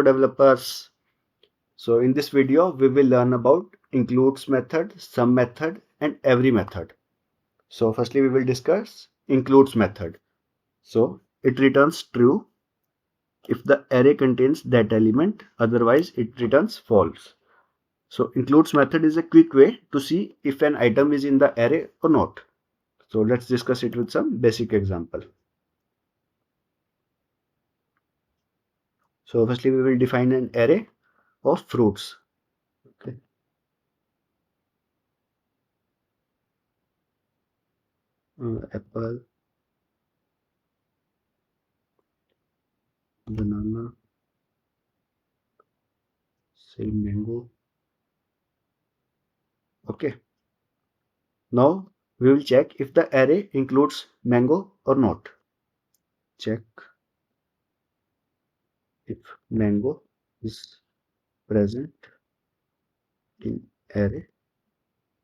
Hello developers. So in this video we will learn about includes method, sum method and every method. So firstly we will discuss includes method. So it returns true if the array contains that element, otherwise it returns false. So includes method is a quick way to see if an item is in the array or not. So let's discuss it with some basic example. So firstly we will define an array of fruits. Okay. Apple, banana, say mango. Okay. Now we will check if the array includes mango or not. Check if mango is present in array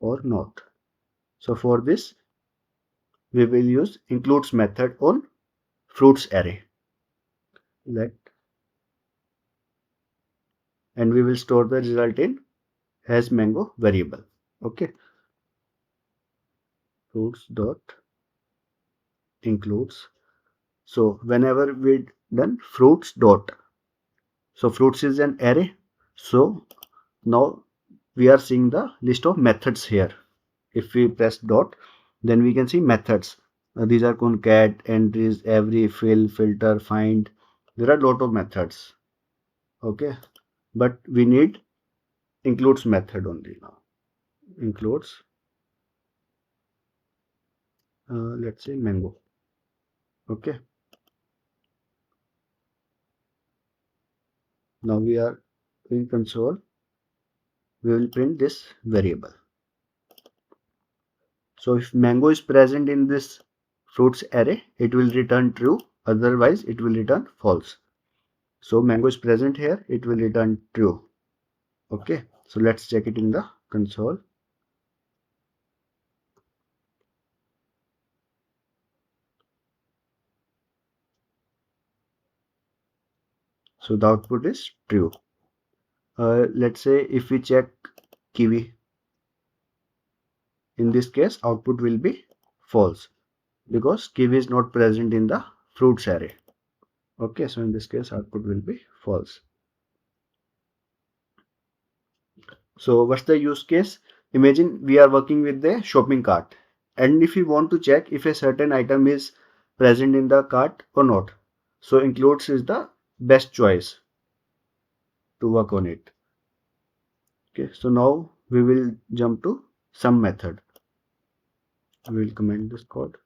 or not. So for this we will use includes method on fruits array. Let and we will store the result in has mango variable. Okay. Fruits dot includes. So whenever we done fruits dot. So fruits is an array. So now we are seeing the list of methods here. If we press dot, then we can see methods. These are concat, entries, every, fill, filter, find. There are a lot of methods. Okay, but we need includes method only now. Includes, let's say mango. Okay, now we are in console. We will print this variable. So if mango is present in this fruits array, it will return true. Otherwise, it will return false. So mango is present here, it will return true. Okay, so let's check it in the console. So the output is true. Let's say if we check kiwi, in this case output will be false because kiwi is not present in the fruits array. Okay, so in this case output will be false. So what's the use case? Imagine we are working with the shopping cart, and if we want to check if a certain item is present in the cart or not, so includes is the best choice to work on it. Okay, so now we will jump to sum method. We will comment this code.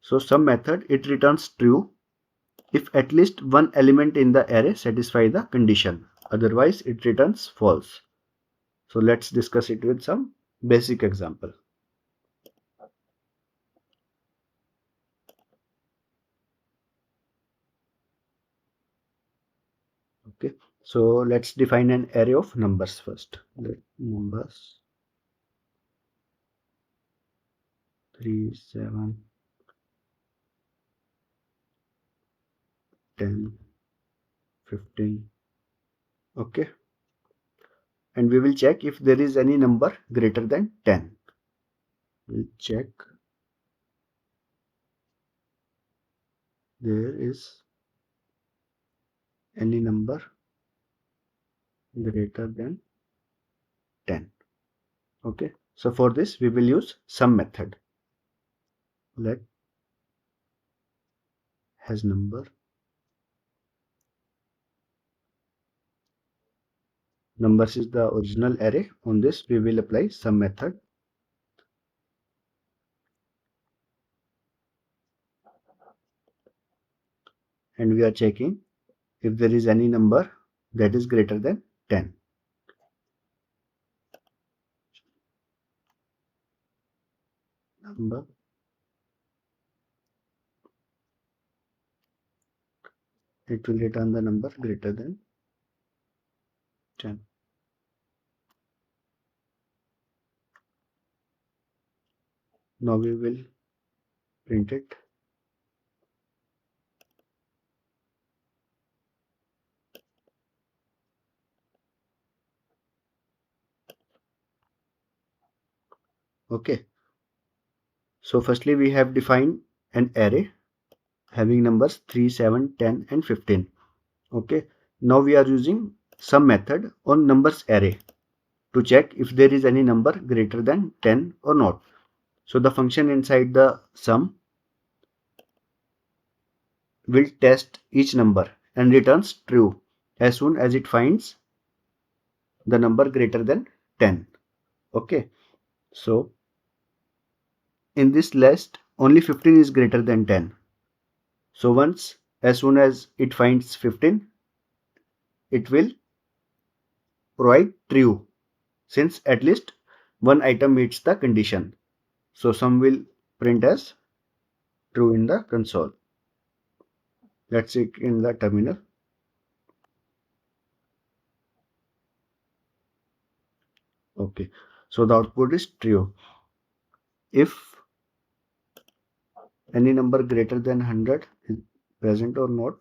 So sum method, it returns true if at least one element in the array satisfy the condition. Otherwise it returns false. So let's discuss it with some basic example. Okay, so let's define an array of numbers first. Let numbers 3, 7, 10, 15. Okay, and we will check if there is any number greater than 10. We'll check there is any number greater than 10. Okay, so for this we will use sum method. Let has number. Numbers is the original array. On this we will apply sum method. And we are checking if there is any number that is greater than 10. Number it will return the number greater than 10. Now we will print it. Okay. So firstly we have defined an array having numbers 3, 7, 10 and 15. Okay. Now we are using sum method on numbers array to check if there is any number greater than 10 or not. So the function inside the sum will test each number and returns true as soon as it finds the number greater than 10. Okay. So in this list only 15 is greater than 10. So as soon as it finds 15, it will provide true since at least one item meets the condition. So sum will print as true in the console. Let's see in the terminal. Okay. So the output is true. If any number greater than 100 is present or not,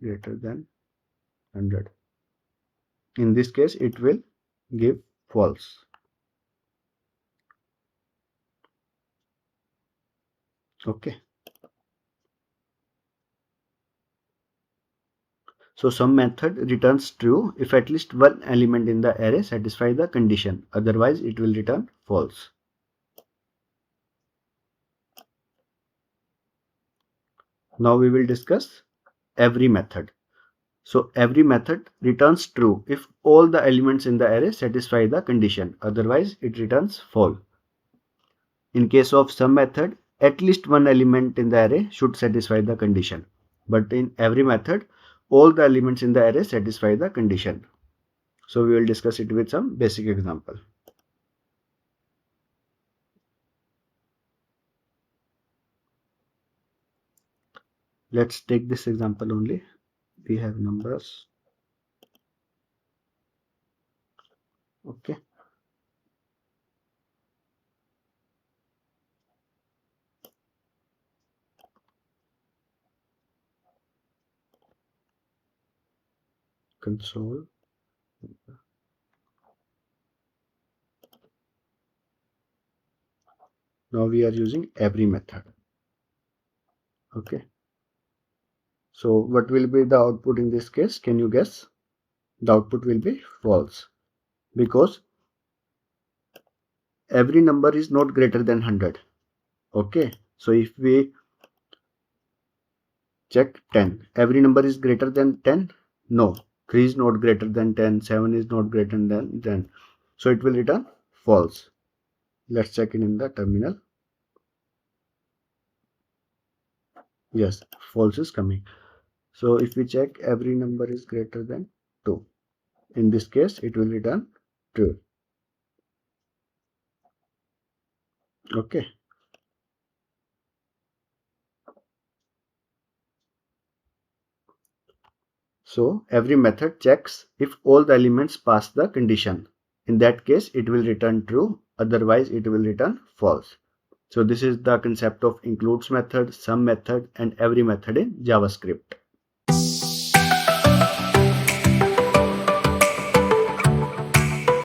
greater than 100. In this case, it will give false. Okay. So sum method returns true if at least one element in the array satisfies the condition. Otherwise, it will return false. Now we will discuss every method. So every method returns true if all the elements in the array satisfy the condition. Otherwise, it returns false. In case of sum method, at least one element in the array should satisfy the condition. But in every method, all the elements in the array satisfy the condition. So we will discuss it with some basic example. Let's take this example only. We have numbers. Okay. Console. Now we are using every method. Okay. So what will be the output in this case? Can you guess? The output will be false because every number is not greater than 100. Okay. So if we check 10, every number is greater than 10? No. 3 is not greater than 10, 7 is not greater than 10. So it will return false. Let's check it in the terminal. Yes, false is coming. So if we check every number is greater than 2, in this case it will return true. Okay. So every method checks if all the elements pass the condition. In that case it will return true, otherwise it will return false. So this is the concept of includes method, sum method and every method in JavaScript.